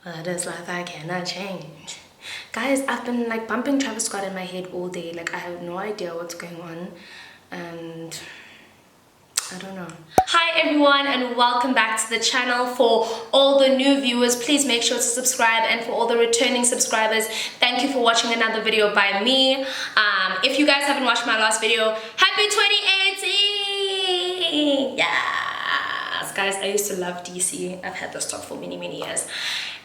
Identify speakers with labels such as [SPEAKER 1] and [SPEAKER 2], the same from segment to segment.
[SPEAKER 1] Well, that is life I cannot change. Guys, I've been like bumping Travis Scott in my head all day. Like I have no idea what's going on, and I don't know. Hi everyone, and welcome back to the channel. For all the new viewers, please make sure to subscribe, and for all the returning subscribers, thank you for watching another video by me. If you guys haven't watched my last video, happy 2018! Yes, guys, I used to love DC. I've had this stock for many years.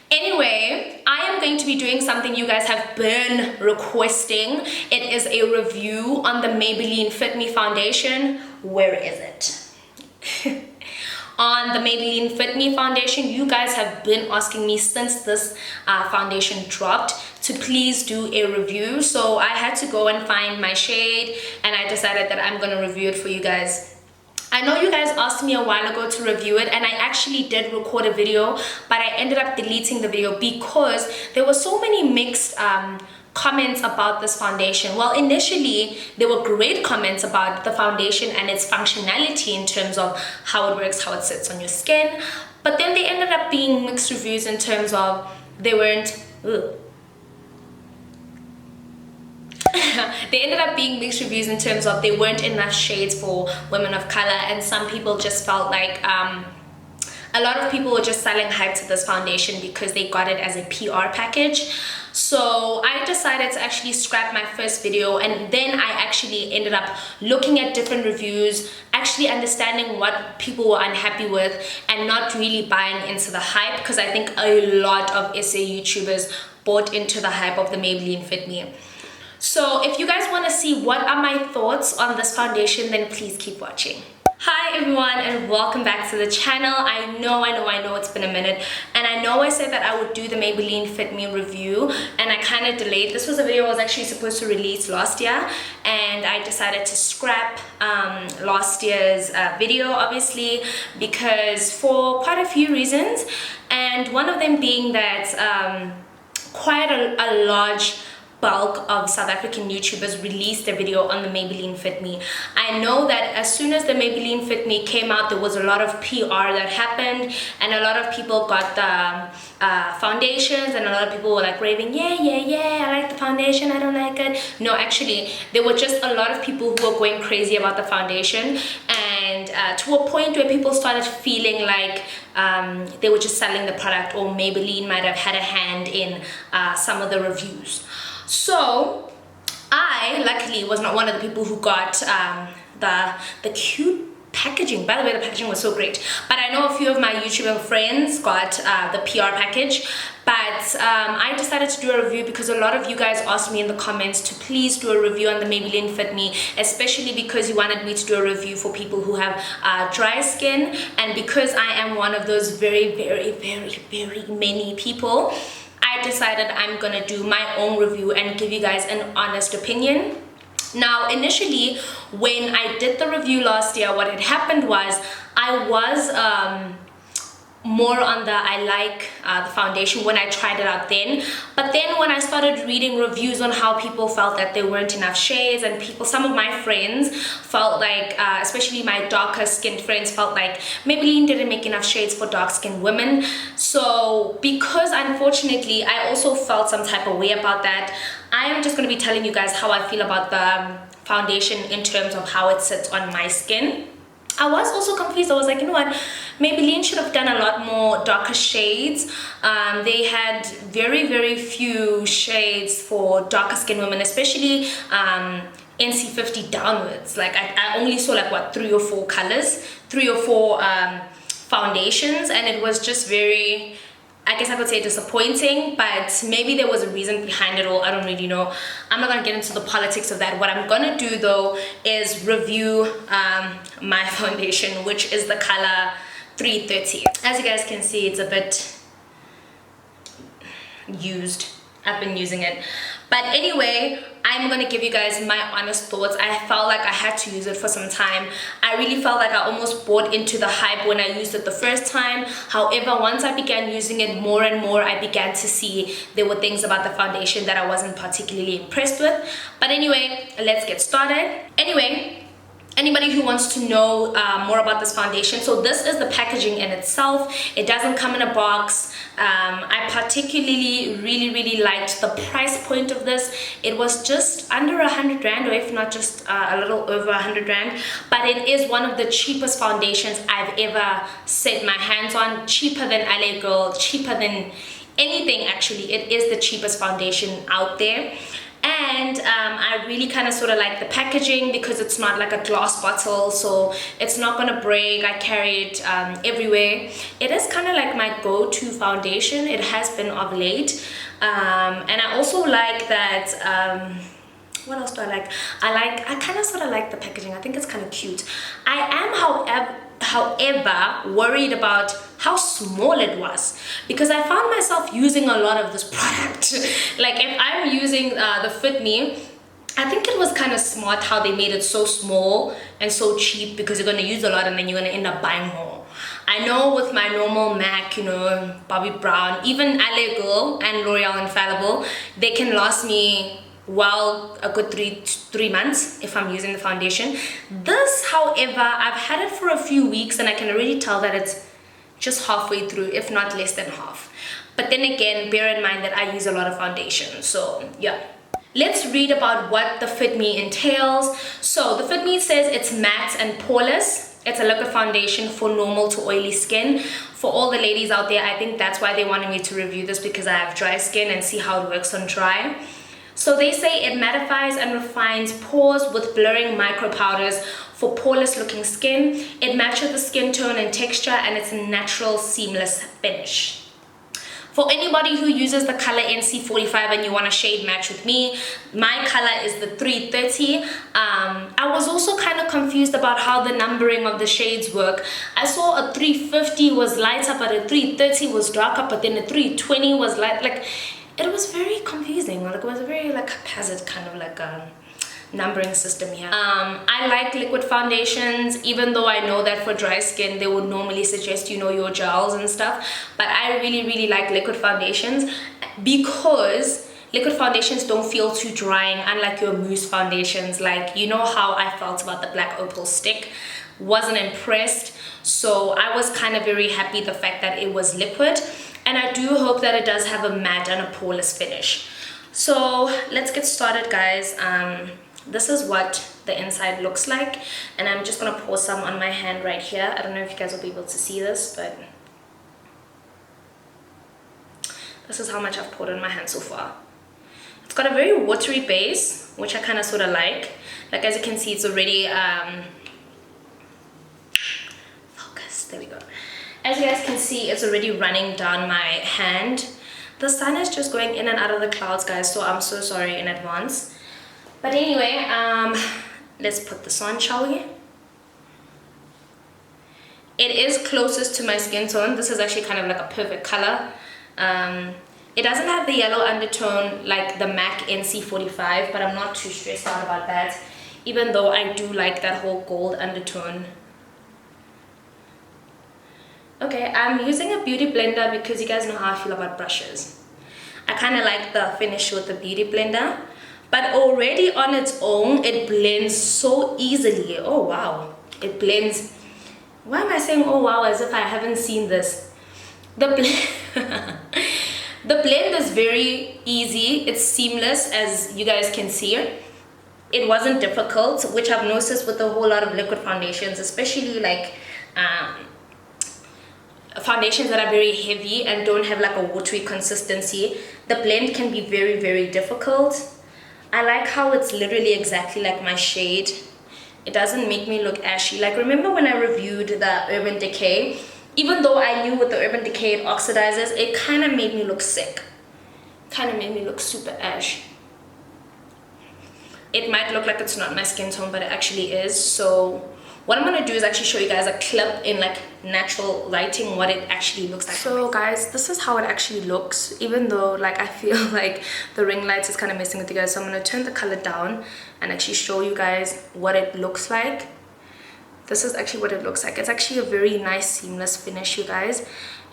[SPEAKER 1] Anyway, I am going to be doing something you guys have been requesting. It is a review on the Maybelline Fit Me foundation. Where is it? On the Maybelline Fit Me foundation, you guys have been asking me since this foundation dropped to please do a review. So I had to go and find my shade, and I decided that I'm gonna review it for you guys. I know you guys asked me a while ago to review it, and I actually did record a video, but I ended up deleting the video because there were so many mixed comments about this foundation. Well, initially there were great comments about the foundation and its functionality in terms of how it works, how it sits on your skin, but then they ended up being mixed reviews in terms of they weren't they ended up being mixed reviews in terms of there weren't enough shades for women of color, and some people just felt like a lot of people were just selling hype to this foundation because they got it as a PR package. So I decided to actually scrap my first video, and then I actually ended up looking at different reviews, actually understanding what people were unhappy with, and not really buying into the hype, because I think a lot of SA YouTubers bought into the hype of the Maybelline Fit Me. So if you guys want to see what are my thoughts on this foundation, then please keep watching. Hi everyone, and welcome back to the channel. I know it's been a minute, and I know I said that I would do the Maybelline Fit Me review, and I kind of delayed. This was a video I was actually supposed to release last year, and I decided to scrap last year's video, obviously, because for quite a few reasons, and one of them being that quite a large bulk of South African YouTubers released a video on the Maybelline Fit Me. I know that as soon as the Maybelline Fit Me came out, there was a lot of PR that happened, and a lot of people got the foundations, and a lot of people were like raving, yeah, I like the foundation, I don't like it. No, actually, there were just a lot of people who were going crazy about the foundation, and to a point where people started feeling like they were just selling the product, or Maybelline might have had a hand in some of the reviews. So I luckily was not one of the people who got the cute packaging. By the way, the packaging was so great, but I know a few of my YouTuber friends got the PR package. But I decided to do a review because a lot of you guys asked me in the comments to please do a review on the Maybelline Fit Me, especially because you wanted me to do a review for people who have dry skin, and because I am one of those very many people, I decided I'm gonna do my own review and give you guys an honest opinion. Now, initially, when I did the review last year, what had happened was I was more on the I like the foundation when I tried it out then, but then when I started reading reviews on how people felt that there weren't enough shades, and some of my friends felt like, especially my darker skinned friends, felt like Maybelline didn't make enough shades for dark skinned women. So because unfortunately I also felt some type of way about that, I am just going to be telling you guys how I feel about the foundation in terms of how it sits on my skin. I was also confused. I was like, you know what, Maybelline should have done a lot more darker shades. They had very few shades for darker skin women, especially NC50 downwards. Like I only saw like what, 3 or 4 colors, 3 or 4 foundations, and it was just very, I guess I could say, disappointing, but maybe there was a reason behind it all. I don't really know. I'm not gonna get into the politics of that. What I'm gonna do though is review my foundation, which is the color 330. As you guys can see, it's a bit used. I've been using it. But anyway, I'm gonna give you guys my honest thoughts. I felt like I had to use it for some time. I really felt like I almost bought into the hype when I used it the first time. However, once I began using it more and more, I began to see there were things about the foundation that I wasn't particularly impressed with. But anyway, let's get started. Anyway, anybody who wants to know more about this foundation, so this is the packaging in itself. It doesn't come in a box. I particularly really liked the price point of this. It was just under 100 rand, or if not just a little over 100 rand, but it is one of the cheapest foundations I've ever set my hands on. Cheaper than LA Girl, cheaper than anything. Actually, it is the cheapest foundation out there. And I really kind of sort of like the packaging because it's not like a glass bottle, so it's not gonna break. I carry it everywhere. It is kind of like my go-to foundation. It has been of late. And I also like that, what else do I like? I kind of sort of like the packaging. I think it's kind of cute. I am, however, worried about how small it was, because I found myself using a lot of this product. Like if I'm using the Fit Me, I think it was kind of smart how they made it so small and so cheap, because you're going to use a lot and then you're going to end up buying more. I know with my normal MAC, you know, Bobbi Brown, even LA Girl and L'Oreal Infallible, they can last me well a good three months if I'm using the foundation. This, however, I've had it for a few weeks and I can already tell that it's just halfway through, if not less than half. But then again, bear in mind that I use a lot of foundation, so yeah. Let's read about what the Fit Me entails. So the Fit Me says it's matte and poreless. It's a liquid foundation for normal to oily skin. For all the ladies out there, I think that's why they wanted me to review this, because I have dry skin, and see how it works on dry. So they say it mattifies and refines pores with blurring micro powders for poreless looking skin. It matches the skin tone and texture, and it's a natural seamless finish. For anybody who uses the color NC45 and you want to shade match with me, my color is the 330. I was also kind of confused about how the numbering of the shades work. I saw a 350 was lighter, but a 330 was darker, but then a 320 was light. Like, it was very confusing. Like, it was a very like haphazard kind of like numbering system here. I like liquid foundations, even though I know that for dry skin they would normally suggest, you know, your gels and stuff, but I really like liquid foundations because liquid foundations don't feel too drying, unlike your mousse foundations. Like, you know how I felt about the Black Opal stick. Wasn't impressed, so I was kind of very happy the fact that it was liquid, and I do hope that it does have a matte and a poreless finish. So let's get started, guys. This is what the inside looks like, and I'm just gonna pour some on my hand right here. I don't know if you guys will be able to see this, but this is how much I've poured on my hand so far. It's got a very watery base, which I kind of sort of like. Like, as you can see, it's already focus, there we go. As you guys can see, it's already running down my hand. The sun is just going in and out of the clouds, guys, so I'm so sorry in advance. But anyway, let's put this on, shall we? It is closest to my skin tone. This is actually kind of like a perfect color. It doesn't have the yellow undertone like the MAC NC45, but I'm not too stressed out about that, even though I do like that whole gold undertone. Okay, I'm using a beauty blender because you guys know how I feel about brushes. I kind of like the finish with the beauty blender, but already on its own, it blends so easily. Oh wow, it blends. Why am I saying oh wow as if I haven't seen this? The blend is very easy. It's seamless, as you guys can see. It wasn't difficult, which I've noticed with a whole lot of liquid foundations, especially like foundations that are very heavy and don't have like a watery consistency. The blend can be very difficult. I like how it's literally exactly like my shade. It doesn't make me look ashy. Like, remember when I reviewed the Urban Decay? Even though I knew with the Urban Decay it oxidizes, it kind of made me look sick. Kind of made me look super ash. It might look like it's not my skin tone, but it actually is. So what I'm gonna do is actually show you guys a clip in like natural lighting what it actually looks like. So guys, this is how it actually looks, even though like I feel like the ring lights is kind of messing with you guys. So I'm gonna turn the color down and actually show you guys what it looks like. This is actually what it looks like. It's actually a very nice seamless finish, you guys,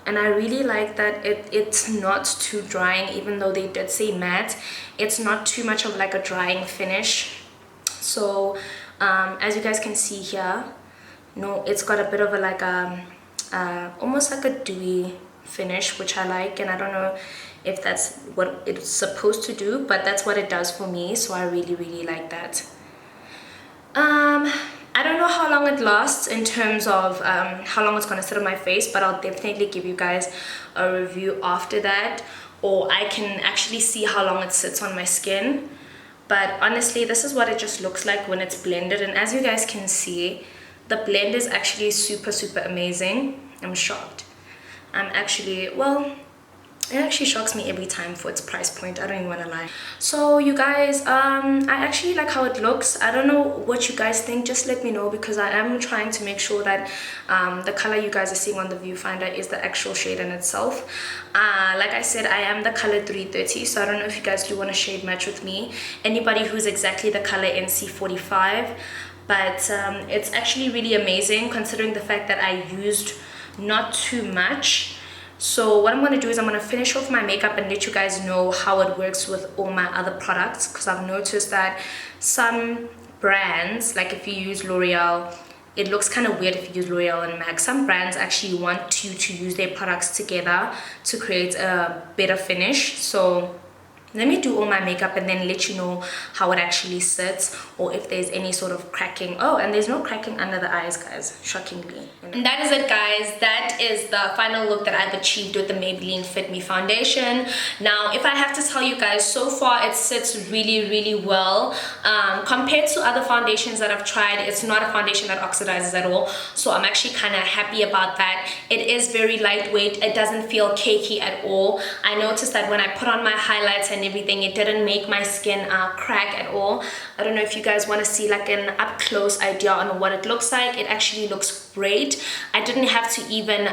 [SPEAKER 1] and I really like that it's not too drying. Even though they did say matte, it's not too much of like a drying finish. So as you guys can see here, no, it's got a bit of a like almost like a dewy finish, which I like, and I don't know if that's what it's supposed to do, but that's what it does for me, so I really like that. I don't know how long it lasts in terms of how long it's gonna sit on my face, but I'll definitely give you guys a review after that, or I can actually see how long it sits on my skin. But honestly, this is what it just looks like when it's blended, and as you guys can see, the blend is actually super amazing. I'm shocked. I'm actually, well, it actually shocks me every time for its price point. I don't even want to lie. So you guys, I actually like how it looks. I don't know what you guys think. Just let me know, because I am trying to make sure that the color you guys are seeing on the viewfinder is the actual shade in itself. Like I said, I am the color 330, so I don't know if you guys do want to shade match with me. Anybody who's exactly the color NC45, but it's actually really amazing considering the fact that I used not too much. So what I'm going to do is I'm going to finish off my makeup and let you guys know how it works with all my other products, because I've noticed that some brands, like if you use L'Oreal, it looks kind of weird if you use L'Oreal and MAC. Some brands actually want you to use their products together to create a better finish. So let me do all my makeup and then let you know how it actually sits, or if there's any sort of cracking. Oh, and there's no cracking under the eyes, guys, shockingly. And that is it, guys. That is the final look that I've achieved with the Maybelline Fit Me foundation. Now, if I have to tell you guys, so far it sits really well. Compared to other foundations that I've tried, it's not a foundation that oxidizes at all, so I'm actually kind of happy about that. It is very lightweight. It doesn't feel cakey at all. I noticed that when I put on my highlights and everything, it didn't make my skin crack at all. I don't know if you guys want to see like an up close idea on what it looks like. It actually looks great. I didn't have to even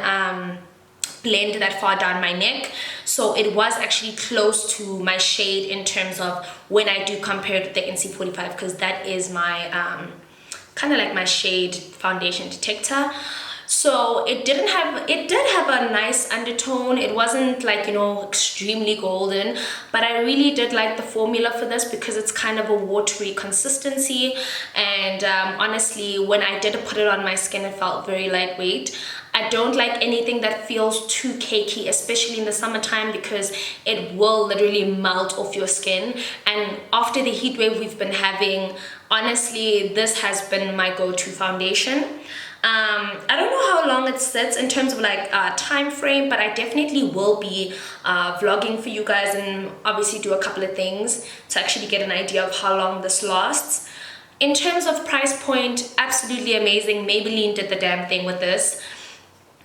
[SPEAKER 1] blend that far down my neck, so it was actually close to my shade in terms of when I do compare it with the NC45, because that is my kind of like my shade foundation detector. So it did have a nice undertone. It wasn't like, you know, extremely golden, but I really did like the formula for this because it's kind of a watery consistency, and honestly, when I did put it on my skin, it felt very lightweight. I don't like anything that feels too cakey, especially in the summertime, because it will literally melt off your skin, and after the heat wave we've been having, honestly, this has been my go-to foundation. I don't know how long it sits in terms of like time frame, but I definitely will be vlogging for you guys and obviously do a couple of things to actually get an idea of how long this lasts. In terms of price point, absolutely amazing. Maybelline did the damn thing with this.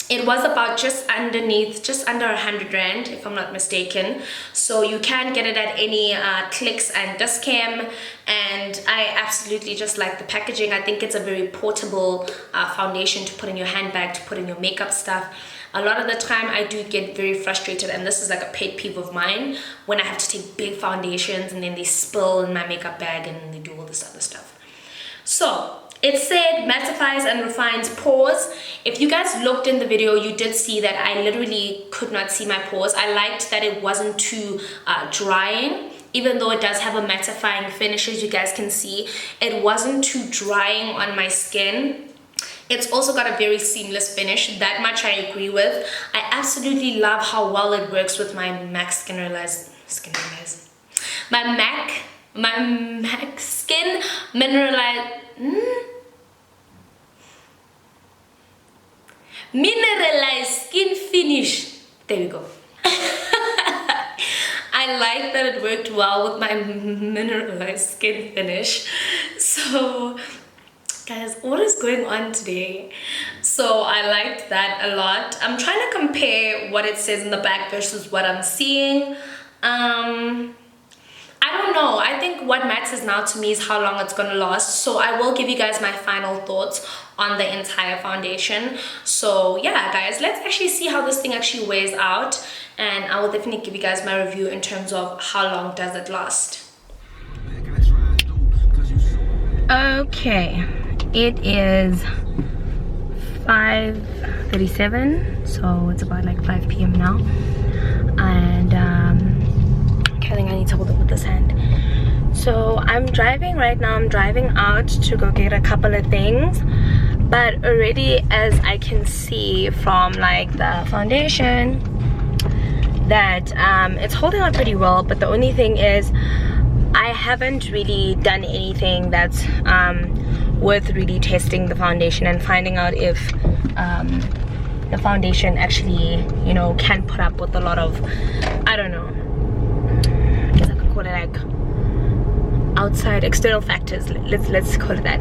[SPEAKER 1] It was about just under 100 rand, if I'm not mistaken. So you can get it at any Clicks and Discam, and I absolutely just like the packaging. I think it's a very portable foundation to put in your handbag, to put in your makeup stuff. A lot of the time I do get very frustrated, and this is like a pet peeve of mine, when I have to take big foundations and then they spill in my makeup bag and they do all this other stuff. So it said mattifies and refines pores. If you guys looked in the video, you did see that I literally could not see my pores. I liked that it wasn't too drying, even though it does have a mattifying finish, as you guys can see. It wasn't too drying on my skin. It's also got a very seamless finish. That much I agree with. I absolutely love how well it works with my MAC Skin Mineralized Skin Finish. There we go. I like that it worked well with my mineralized skin finish. So guys, what is going on today? So I liked that a lot. I'm trying to compare what it says in the back versus what I'm seeing. I don't know. I think what matters now to me is how long it's going to last. So I will give you guys my final thoughts on the entire foundation. So yeah, guys, let's actually see how this thing actually wears out. And I will definitely give you guys my review in terms of how long does it last. Okay, it is 5:37, so it's about like 5 p.m. now. And I think I need to hold it with this hand. So I'm driving right now. I'm driving out to go get a couple of things, but already, as I can see from like the foundation,
[SPEAKER 2] that it's holding on pretty well, but the only thing is I haven't really done anything that's worth really testing the foundation and finding out if the foundation actually, you know, can put up with a lot of, I don't know, I guess I could call it like outside external factors, let's call it that.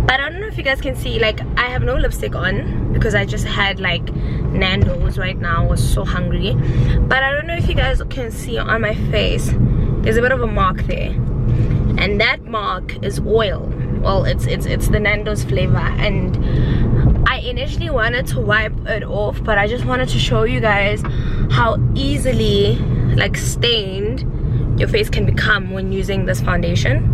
[SPEAKER 2] But I don't know if you guys can see, like, I have no lipstick on because I just had like Nando's right now. I was so hungry. But I don't know if you guys can see on my face, there's a bit of a mark there, and that mark is oil. Well, it's the Nando's flavor, and I initially wanted to wipe it off, but I just wanted to show you guys how easily like stained your face can become when using this foundation.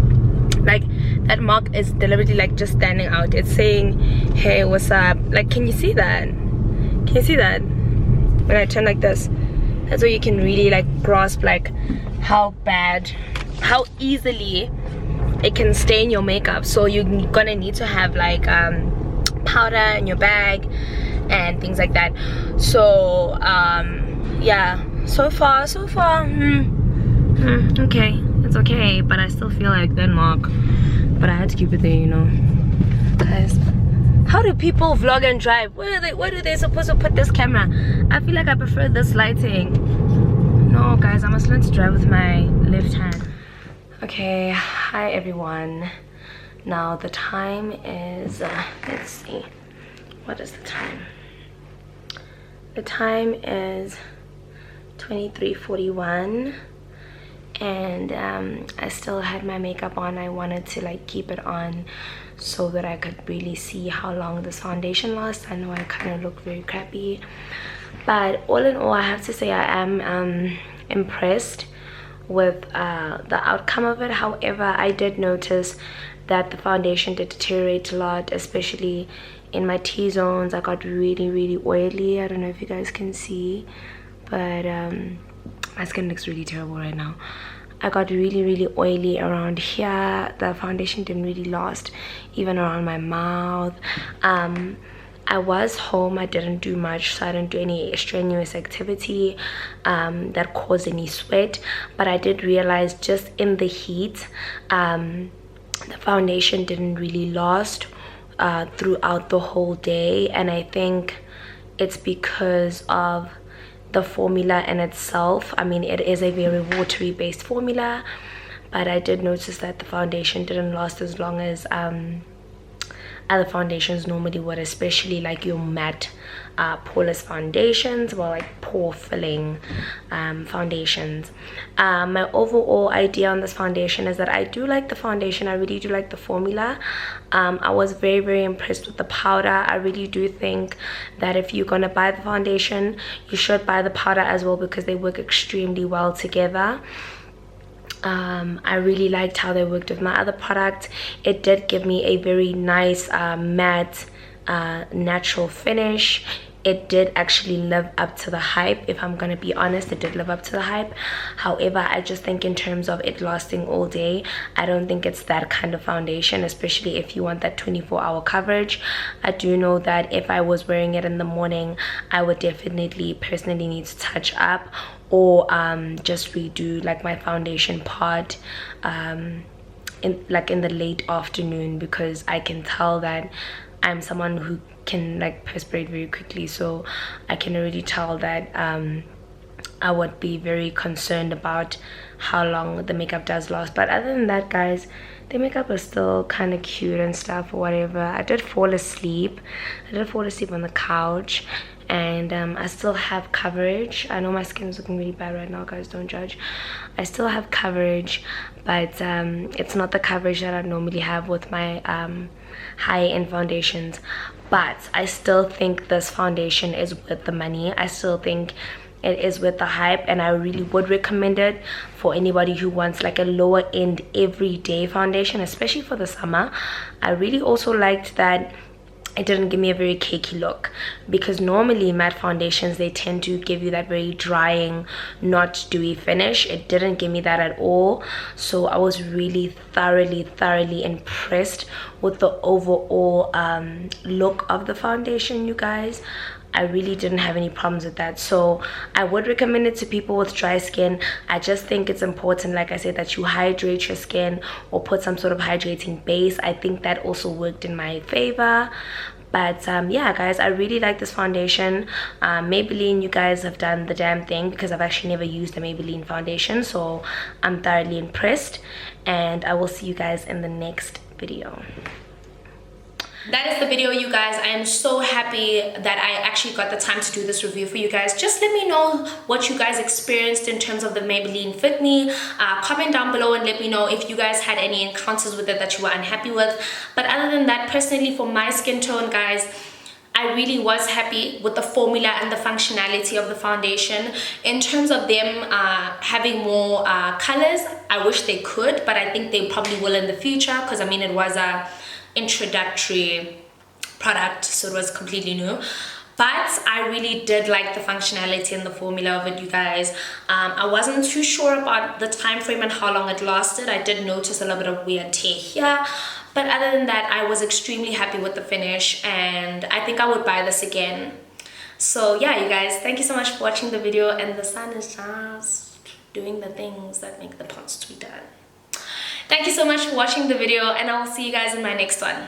[SPEAKER 2] Like, that mark is deliberately like just standing out. It's saying, hey, what's up? Like, can you see that? Can you see that? When I turn like this, that's where you can really like grasp like how easily it can stain your makeup. So you're gonna need to have like powder in your bag and things like that. So yeah, so far okay, it's okay, but I still feel like that mark, but I had to keep it there, you know. Guys, how do people vlog and drive? Where are they supposed to put this camera? I feel like I prefer this lighting. No guys, I must learn to drive with my left hand. Okay, hi everyone. Now the time is let's see, what is the time? The time is 23:41, and I still had my makeup on. I wanted to like keep it on so that I could really see how long this foundation lasts. I know I kind of look very crappy, but all in all, I have to say I am impressed with the outcome of it. However, I did notice that the foundation did deteriorate a lot, especially in my T-zones. I got really oily. I don't know if you guys can see, but my skin looks really terrible right now. I got really oily around here. The foundation didn't really last, even around my mouth. I was home, I didn't do much, so I didn't do any strenuous activity that caused any sweat, but I did realize just in the heat, the foundation didn't really last throughout the whole day, and I think it's because of the formula in itself. I mean, it is a very watery based formula, but I did notice that the foundation didn't last as long as other foundations normally would, especially like your matte poreless foundations, well, like pore filling foundations. My overall idea on this foundation is that I do like the foundation. I really do like the formula. I was very impressed with the powder. I really do think that if you're gonna buy the foundation, you should buy the powder as well, because they work extremely well together. I really liked how they worked with my other product. It did give me a very nice matte natural finish. It did actually live up to the hype. If I'm gonna be honest, it did live up to the hype. However, I just think in terms of it lasting all day, I don't think it's that kind of foundation, especially if you want that 24-hour coverage. I do know that if I was wearing it in the morning, I would definitely personally need to touch up or just redo like my foundation part in the late afternoon, because I can tell that I'm someone who can like perspirate very quickly, so I can already tell that I would be very concerned about how long the makeup does last. But other than that, guys, the makeup is still kind of cute and stuff or whatever. I did fall asleep on the couch, and I still have coverage. I know my skin is looking really bad right now, guys, don't judge. I still have coverage, but it's not the coverage that I normally have with my high-end foundations. But I still think this foundation is worth the money. I still think it is worth the hype, and I really would recommend it for anybody who wants like a lower end everyday foundation, especially for the summer. I really also liked that it didn't give me a very cakey look, because normally matte foundations, they tend to give you that very drying, not dewy finish. It didn't give me that at all. So I was really thoroughly impressed with the overall look of the foundation, you guys. I really didn't have any problems with that. So I would recommend it to people with dry skin. I just think it's important, like I said, that you hydrate your skin or put some sort of hydrating base. I think that also worked in my favor. But yeah guys, I really like this foundation. Maybelline, you guys have done the damn thing, because I've actually never used a Maybelline foundation, so I'm thoroughly impressed, and I will see you guys in the next video.
[SPEAKER 1] That is the video, you guys. I am so happy that I actually got the time to do this review for you guys. Just let me know what you guys experienced in terms of the Maybelline Fit Me. Comment down below and let me know if you guys had any encounters with it that you were unhappy with. But other than that, personally, for my skin tone, guys, I really was happy with the formula and the functionality of the foundation. In terms of them having more colors, I wish they could, but I think they probably will in the future, because I mean, it was a introductory product, so it was completely new. But I really did like the functionality and the formula of it, you guys. I wasn't too sure about the time frame and how long it lasted. I did notice a little bit of wear and tear here, but other than that, I was extremely happy with the finish, and I think I would buy this again. So yeah, you guys, thank you so much for watching the video, and the sun is just doing the things that make the pots to be done. Thank you so much for watching the video, and I will see you guys in my next one.